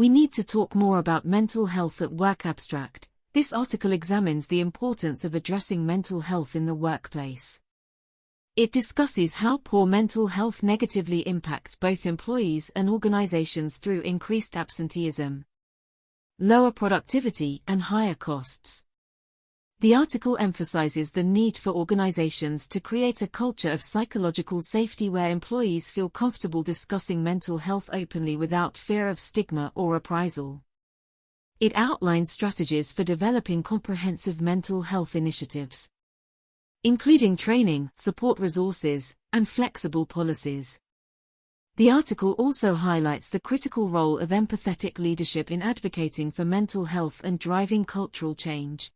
We need to talk more about mental health at work abstract. This article examines the importance of addressing mental health in the workplace. It discusses how poor mental health negatively impacts both employees and organizations through increased absenteeism, lower productivity, and higher costs. The article emphasizes the need for organizations to create a culture of psychological safety where employees feel comfortable discussing mental health openly without fear of stigma or reprisal. It outlines strategies for developing comprehensive mental health initiatives, including training, support resources, and flexible policies. The article also highlights the critical role of empathetic leadership in advocating for mental health and driving cultural change.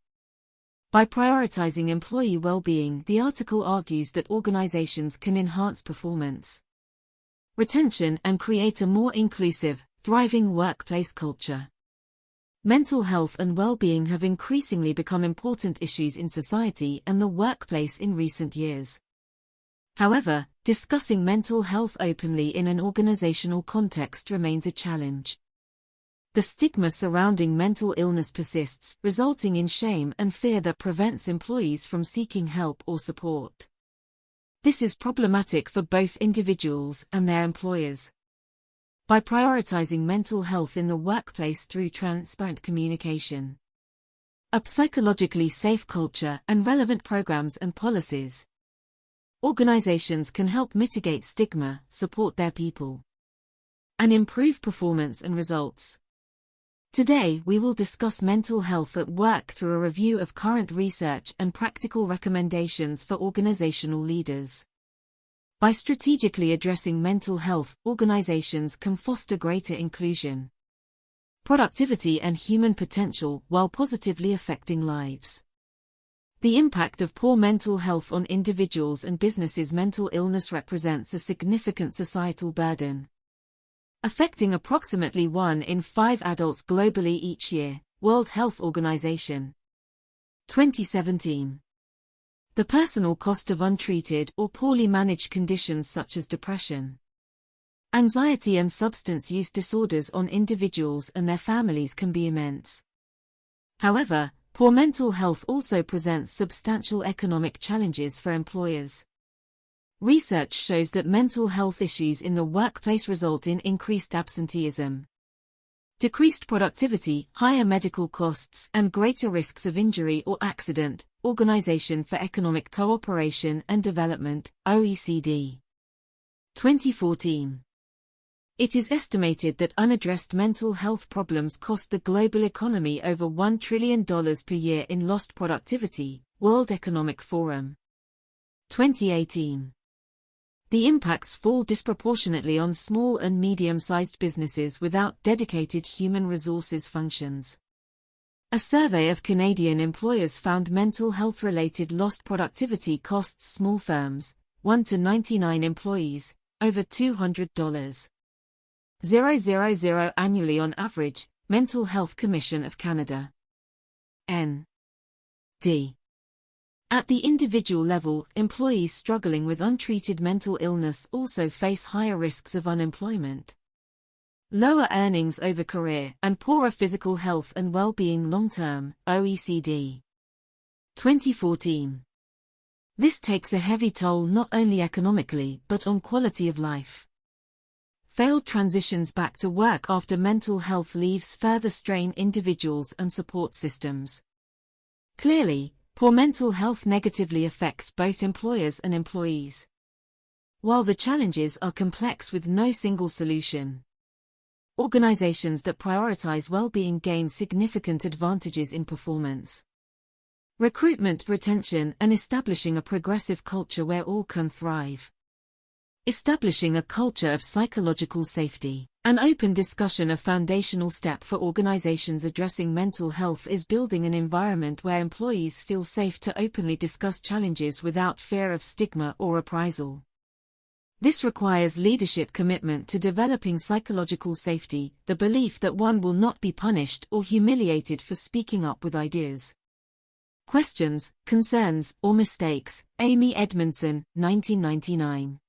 By prioritizing employee well-being, the article argues that organizations can enhance performance, retention, and create a more inclusive, thriving workplace culture. Mental health and well-being have increasingly become important issues in society and the workplace in recent years. However, discussing mental health openly in an organizational context remains a challenge. The stigma surrounding mental illness persists, resulting in shame and fear that prevents employees from seeking help or support. This is problematic for both individuals and their employers. By prioritizing mental health in the workplace through transparent communication, a psychologically safe culture, and relevant programs and policies, organizations can help mitigate stigma, support their people, and improve performance and results. Today we will discuss mental health at work through a review of current research and practical recommendations for organizational leaders. By strategically addressing mental health, organizations can foster greater inclusion, productivity, and human potential while positively affecting lives. The impact of poor mental health on individuals and businesses. Mental illness represents a significant societal burden, affecting approximately 1 in 5 adults globally each year. World Health Organization. 2017. The personal cost of untreated or poorly managed conditions such as depression, anxiety, and substance use disorders on individuals and their families can be immense. However, poor mental health also presents substantial economic challenges for employers. Research shows that mental health issues in the workplace result in increased absenteeism, decreased productivity, higher medical costs, and greater risks of injury or accident. Organization for Economic Cooperation and Development, OECD. 2014. It is estimated that unaddressed mental health problems cost the global economy over $1 trillion per year in lost productivity. World Economic Forum. 2018. The impacts fall disproportionately on small and medium-sized businesses without dedicated human resources functions. A survey of Canadian employers found mental health-related lost productivity costs small firms, 1 to 99 employees, over $200,000 annually on average. Mental Health Commission of Canada. N.D. At the individual level, employees struggling with untreated mental illness also face higher risks of unemployment, lower earnings over career, and poorer physical health and well-being long-term. OECD. 2014. This takes a heavy toll not only economically but on quality of life. Failed transitions back to work after mental health leaves further strain individuals and support systems. Clearly, poor mental health negatively affects both employers and employees. While the challenges are complex with no single solution, organizations that prioritize well-being gain significant advantages in performance, recruitment, retention, and establishing a progressive culture where all can thrive. Establishing a culture of psychological safety. An open discussion, a foundational step for organizations addressing mental health, is building an environment where employees feel safe to openly discuss challenges without fear of stigma or reprisal. This requires leadership commitment to developing psychological safety, the belief that one will not be punished or humiliated for speaking up with ideas, questions, concerns, or mistakes. Amy Edmondson, 1999.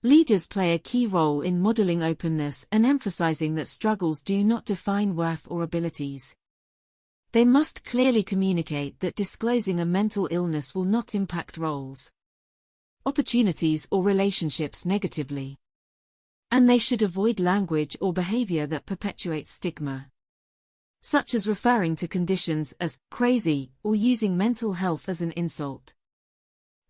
Leaders play a key role in modeling openness and emphasizing that struggles do not define worth or abilities. They must clearly communicate that disclosing a mental illness will not impact roles, opportunities, or relationships negatively. And they should avoid language or behavior that perpetuates stigma, such as referring to conditions as crazy or using mental health as an insult.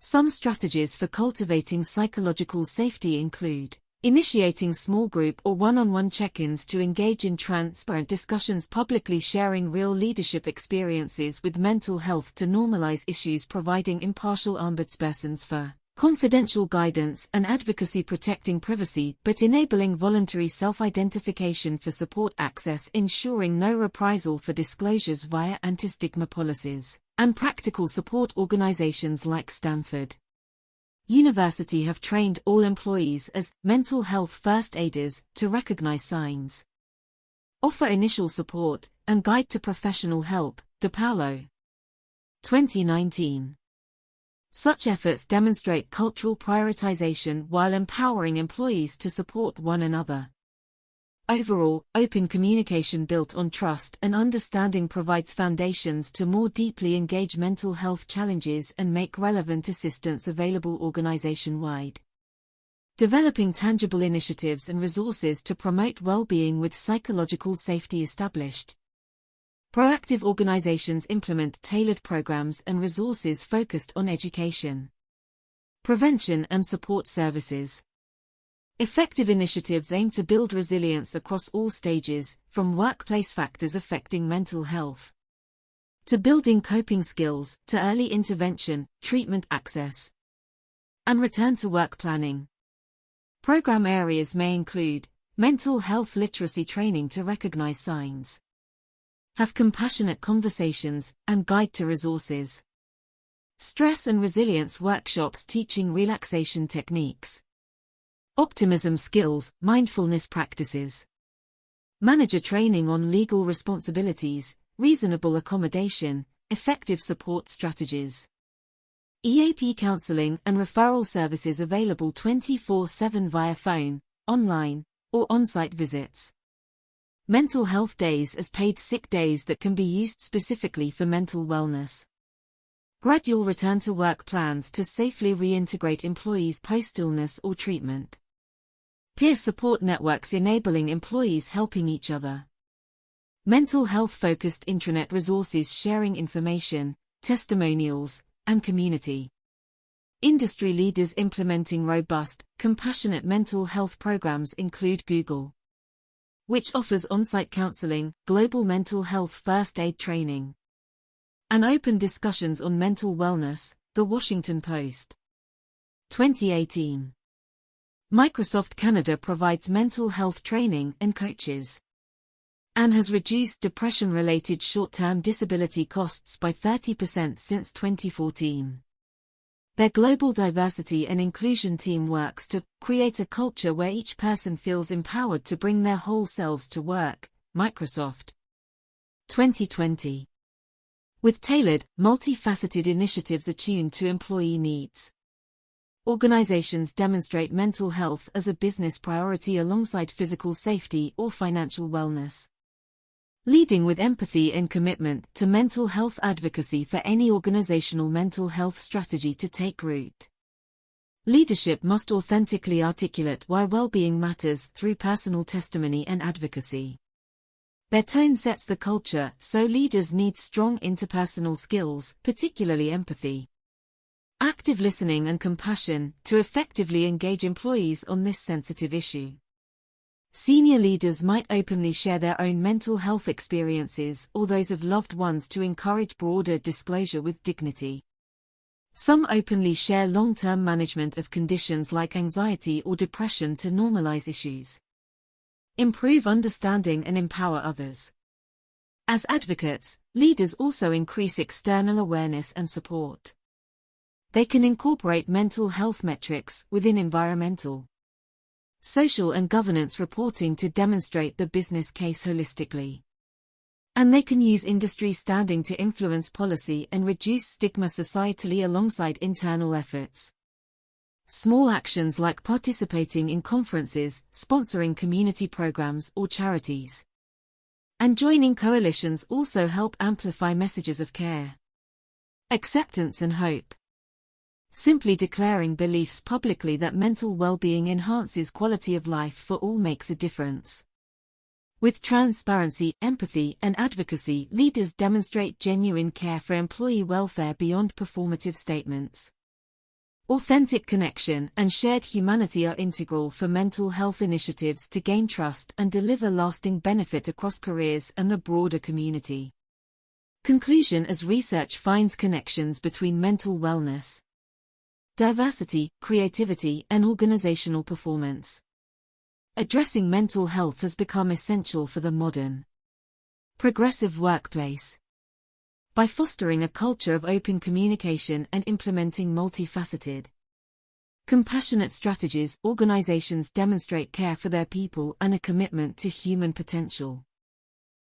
Some strategies for cultivating psychological safety include initiating small group or one-on-one check-ins to engage in transparent discussions, publicly sharing real leadership experiences with mental health to normalize issues, providing impartial ombudspersons for confidential guidance and advocacy, protecting privacy but enabling voluntary self-identification for support access, ensuring no reprisal for disclosures via anti-stigma policies, and practical support. Organizations like Stanford University have trained all employees as mental health first aiders to recognize signs, offer initial support, and guide to professional help. DePaulo, 2019. Such efforts demonstrate cultural prioritization while empowering employees to support one another. Overall, open communication built on trust and understanding provides foundations to more deeply engage mental health challenges and make relevant assistance available organization-wide. Developing tangible initiatives and resources to promote well-being with psychological safety established. Proactive organizations implement tailored programs and resources focused on education, prevention, and support services. Effective initiatives aim to build resilience across all stages, from workplace factors affecting mental health to building coping skills, to early intervention, treatment access, and return to work planning. Program areas may include mental health literacy training to recognize signs, have compassionate conversations, and guide to resources. Stress and resilience workshops teaching relaxation techniques, optimism skills, mindfulness practices. Manager training on legal responsibilities, reasonable accommodation, effective support strategies. EAP counseling and referral services available 24/7 via phone, online, or on-site visits. Mental health days as paid sick days that can be used specifically for mental wellness. Gradual return to work plans to safely reintegrate employees post-illness or treatment. Peer support networks enabling employees helping each other. Mental health-focused intranet resources sharing information, testimonials, and community. Industry leaders implementing robust, compassionate mental health programs include Google, which offers on-site counseling, global mental health first aid training, and open discussions on mental wellness. The Washington Post, 2018. Microsoft Canada provides mental health training and coaches, and has reduced depression-related short-term disability costs by 30% since 2014. Their global diversity and inclusion team works to create a culture where each person feels empowered to bring their whole selves to work. Microsoft, 2020. With tailored, multifaceted initiatives attuned to employee needs. Organizations demonstrate mental health as a business priority alongside physical safety or financial wellness. Leading with empathy and commitment to mental health advocacy for any organizational mental health strategy to take root. Leadership must authentically articulate why well-being matters through personal testimony and advocacy. Their tone sets the culture, so leaders need strong interpersonal skills, particularly empathy, active listening, and compassion, to effectively engage employees on this sensitive issue. Senior leaders might openly share their own mental health experiences or those of loved ones to encourage broader disclosure with dignity. Some openly share long-term management of conditions like anxiety or depression to normalize issues, improve understanding, and empower others. As advocates, leaders also increase external awareness and support. They can incorporate mental health metrics within environmental, social, and governance reporting to demonstrate the business case holistically. And they can use industry standing to influence policy and reduce stigma societally alongside internal efforts. Small actions like participating in conferences, sponsoring community programs or charities, and joining coalitions also help amplify messages of care, acceptance and hope. Simply declaring beliefs publicly that mental well-being enhances quality of life for all makes a difference. With transparency, empathy, and advocacy, leaders demonstrate genuine care for employee welfare beyond performative statements. Authentic connection and shared humanity are integral for mental health initiatives to gain trust and deliver lasting benefit across careers and the broader community. Conclusion: as research finds connections between mental wellness, diversity, creativity, and organizational performance, addressing mental health has become essential for the modern, progressive workplace. By fostering a culture of open communication and implementing multifaceted, compassionate strategies, organizations demonstrate care for their people and a commitment to human potential.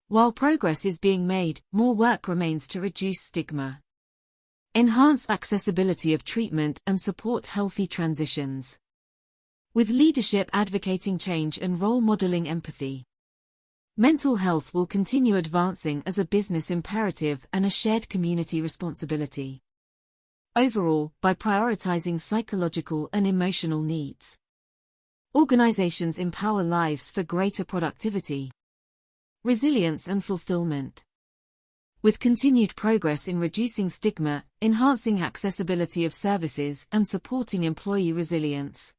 While progress is being made, more work remains to reduce stigma, enhance accessibility of treatment, and support healthy transitions. With leadership advocating change and role modeling empathy, mental health will continue advancing as a business imperative and a shared community responsibility. Overall, by prioritizing psychological and emotional needs, organizations empower lives for greater productivity, resilience, and fulfillment. With continued progress in reducing stigma, enhancing accessibility of services, and supporting employee resilience,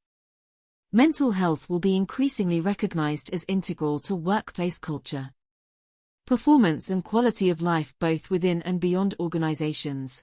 mental health will be increasingly recognized as integral to workplace culture, performance, and quality of life both within and beyond organizations.